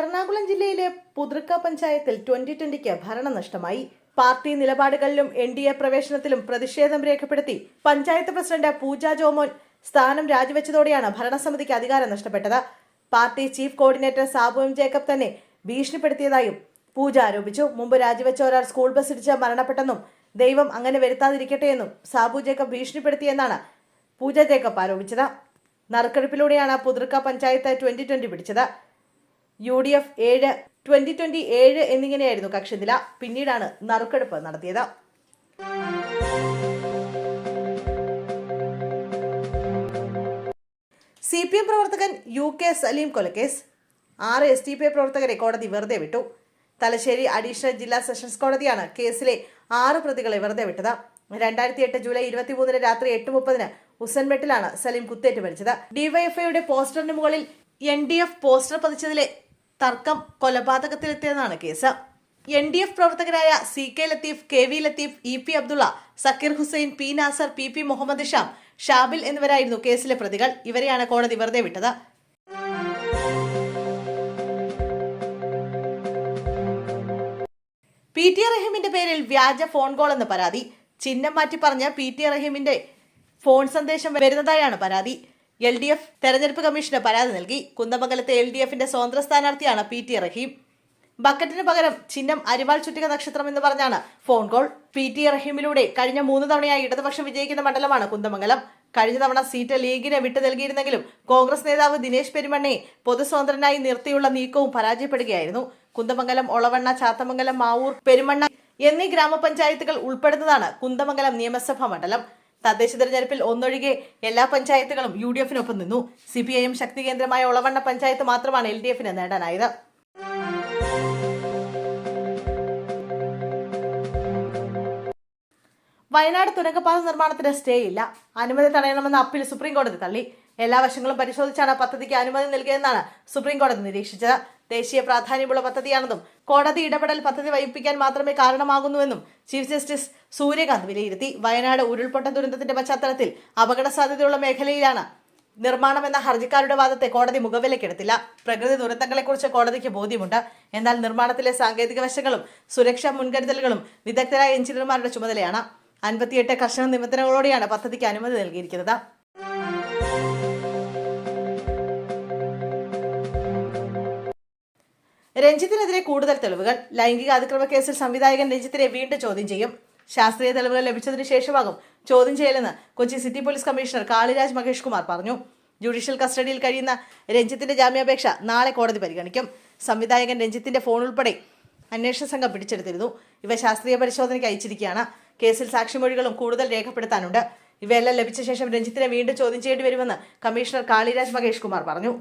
എറണാകുളം ജില്ലയിലെ പുതൃക്ക പഞ്ചായത്തിൽ 2020 ഭരണം നഷ്ടമായി. പാർട്ടി നിലപാടുകളിലും NDA പ്രവേശനത്തിലും പ്രതിഷേധം രേഖപ്പെടുത്തി പഞ്ചായത്ത് പ്രസിഡന്റ് പൂജ ജോമോൻ സ്ഥാനം രാജിവെച്ചതോടെയാണ് ഭരണസമിതിക്ക് അധികാരം നഷ്ടപ്പെട്ടത്. Party chief coordinator Sabu M Jacob തന്നെ ഭീഷണിപ്പെടുത്തിയതായും പൂജ ആരോപിച്ചു. മുമ്പ് രാജിവെച്ച ഒരാൾ സ്കൂൾ ബസ് ഇടിച്ച് മരണപ്പെട്ടെന്നും ദൈവം അങ്ങനെ വരുത്താതിരിക്കട്ടെയെന്നും സാബു ജേക്കബ് ഭീഷണിപ്പെടുത്തിയെന്നാണ് പൂജ ജേക്കബ് ആരോപിച്ചത്. നറുക്കെടുപ്പിലൂടെയാണ് പുതൃക്ക പഞ്ചായത്ത് 2020 പിടിച്ചത്. UDF 7, 2020 7 എന്നിങ്ങനെയായിരുന്നു കക്ഷിനില. പിന്നീടാണ് നറുക്കെടുപ്പ് നടത്തിയത്. CPM പ്രവർത്തകൻ UK സലീം കൊലക്കേസ്. 6 SDPI പ്രവർത്തകരെ കോടതി വെറുതെ വിട്ടു. തലശ്ശേരി അഡീഷണൽ ജില്ലാ സെഷൻസ് കോടതിയാണ് കേസിലെ 6 പ്രതികളെ വെറുതെ വിട്ടത്. 2008 ജൂലൈ 23 രാത്രി 8:30 ഉസൻമെട്ടിലാണ് സലീം കുത്തേറ്റ് മരിച്ചത്. ഡിവൈഎഫ്ഐയുടെ പോസ്റ്ററിന് മുകളിൽ NDF പോസ്റ്റർ പതിച്ചതിലെ തർക്കം കൊലപാതകത്തിലെത്തിയതാണ് കേസ്. NDF പ്രവർത്തകരായ CK Latheef, KV Latheef, EP Abdulla, Zakir Hussain, P Nasar, PP Muhammad Sham, Shabil എന്നിവരായിരുന്നു കേസിലെ പ്രതികൾ. ഇവരെയാണ് കോടതി വെറുതെ വിട്ടത്. PT റഹീമിന്റെ പേരിൽ വ്യാജ ഫോൺ കോൾ എന്ന പരാതി. ചിഹ്നം മാറ്റി പറഞ്ഞ PT റഹീമിന്റെ ഫോൺ സന്ദേശം വരുന്നതായാണ് പരാതി. LDF തെരഞ്ഞെടുപ്പ് കമ്മീഷന് പരാതി നൽകി. കുന്ദമംഗലത്തെ LDFന്റെ സ്വതന്ത്ര സ്ഥാനാർത്ഥിയാണ് PT റഹീം. ബക്കറ്റിന് പകരം ചിഹ്നം അരിവാൾ ചുറ്റിക നക്ഷത്രം എന്ന് പറഞ്ഞാണ് ഫോൺ കോൾ. PT റഹീമിലൂടെ കഴിഞ്ഞ 3 തവണയായി ഇടതുപക്ഷം വിജയിക്കുന്ന മണ്ഡലമാണ് കുന്ദമംഗലം. കഴിഞ്ഞ തവണ സീറ്റ് ലീഗിന് വിട്ടു നൽകിയിരുന്നെങ്കിലും കോൺഗ്രസ് നേതാവ് ദിനേശ് പെരുമണ്ണയെ പൊതുസ്വതന്ത്രനായി നിർത്തിയുള്ള നീക്കവും പരാജയപ്പെടുകയായിരുന്നു. കുന്ദമംഗലം, ഒളവണ്ണ, ചാത്തമംഗലം, മാവൂർ, പെരുമണ്ണ എന്നീ ഗ്രാമപഞ്ചായത്തുകൾ ഉൾപ്പെടുന്നതാണ് കുന്ദമംഗലം നിയമസഭാ മണ്ഡലം. തദ്ദേശ തെരഞ്ഞെടുപ്പിൽ ഒന്നൊഴികെ എല്ലാ പഞ്ചായത്തുകളും UDFനൊപ്പം നിന്നു. CPIM ശക്തി കേന്ദ്രമായ ഒളവണ്ണ പഞ്ചായത്ത് മാത്രമാണ് LDFന് നേടാനായത്. വയനാട് തുരങ്കപാത നിർമ്മാണത്തിന് സ്റ്റേ ഇല്ല. അനുമതി തടയണമെന്ന അപ്പീൽ സുപ്രീംകോടതി തള്ളി. എല്ലാ വശങ്ങളും പരിശോധിച്ചാണ് പദ്ധതിക്ക് അനുമതി നൽകിയതെന്നാണ് സുപ്രീംകോടതി നിരീക്ഷിച്ചത്. ദേശീയ പ്രാധാന്യമുള്ള പദ്ധതിയാണെന്നും കോടതി ഇടപെടൽ പദ്ധതി വൈകിപ്പിക്കാൻ മാത്രമേ കാരണമാകുന്നുവെന്നും ചീഫ് ജസ്റ്റിസ് സൂര്യകാന്ത് വിലയിരുത്തി. വയനാട് ഉരുൾപൊട്ടൽ ദുരന്തത്തിന്റെ പശ്ചാത്തലത്തിൽ അപകട സാധ്യതയുള്ള മേഖലയിലാണ് നിർമ്മാണമെന്ന ഹർജിക്കാരുടെ വാദത്തെ കോടതി മുഖവിലക്കെടുത്തില്ല. പ്രകൃതി ദുരന്തങ്ങളെക്കുറിച്ച് കോടതിക്ക് ബോധ്യമുണ്ട്. എന്നാൽ നിർമ്മാണത്തിലെ സാങ്കേതിക വശങ്ങളും സുരക്ഷാ മുൻകരുതലുകളും വിദഗ്ധരായ എഞ്ചിനീയർമാരുടെ ചുമതലയാണ്. 58 കർശന നിബന്ധനകളോടെയാണ് പദ്ധതിക്ക് അനുമതി നൽകിയിരിക്കുന്നത്. രഞ്ജിത്തിനെതിരെ കൂടുതൽ തെളിവുകൾ. ലൈംഗിക അതിക്രമ കേസിൽ സംവിധായകൻ രഞ്ജിത്തിനെ വീണ്ടും ചോദ്യം ചെയ്യും. ശാസ്ത്രീയ തെളിവുകൾ ലഭിച്ചതിനു ശേഷമാകും ചോദ്യം ചെയ്യലെന്ന് Kochi city police commissioner Kaliraj Mahesh Kumar പറഞ്ഞു. ജുഡീഷ്യൽ കസ്റ്റഡിയിൽ കഴിയുന്ന രഞ്ജിത്തിന്റെ ജാമ്യാപേക്ഷ നാളെ കോടതി പരിഗണിക്കും. സംവിധായകൻ രഞ്ജിത്തിന്റെ ഫോൺ ഉൾപ്പെടെ അന്വേഷണ സംഘം പിടിച്ചെടുത്തിരുന്നു. ഇവ ശാസ്ത്രീയ പരിശോധനയ്ക്ക് അയച്ചിരിക്കുകയാണ്. കേസിൽ സാക്ഷിമൊഴികളും കൂടുതൽ രേഖപ്പെടുത്താനുണ്ട്. ഇവയെല്ലാം ലഭിച്ച ശേഷം രഞ്ജിത്തിനെ വീണ്ടും ചോദ്യം ചെയ്യേണ്ടി വരുമെന്ന് കമ്മീഷണർ കാളിരാജ് മഹേഷ് കുമാർ പറഞ്ഞു.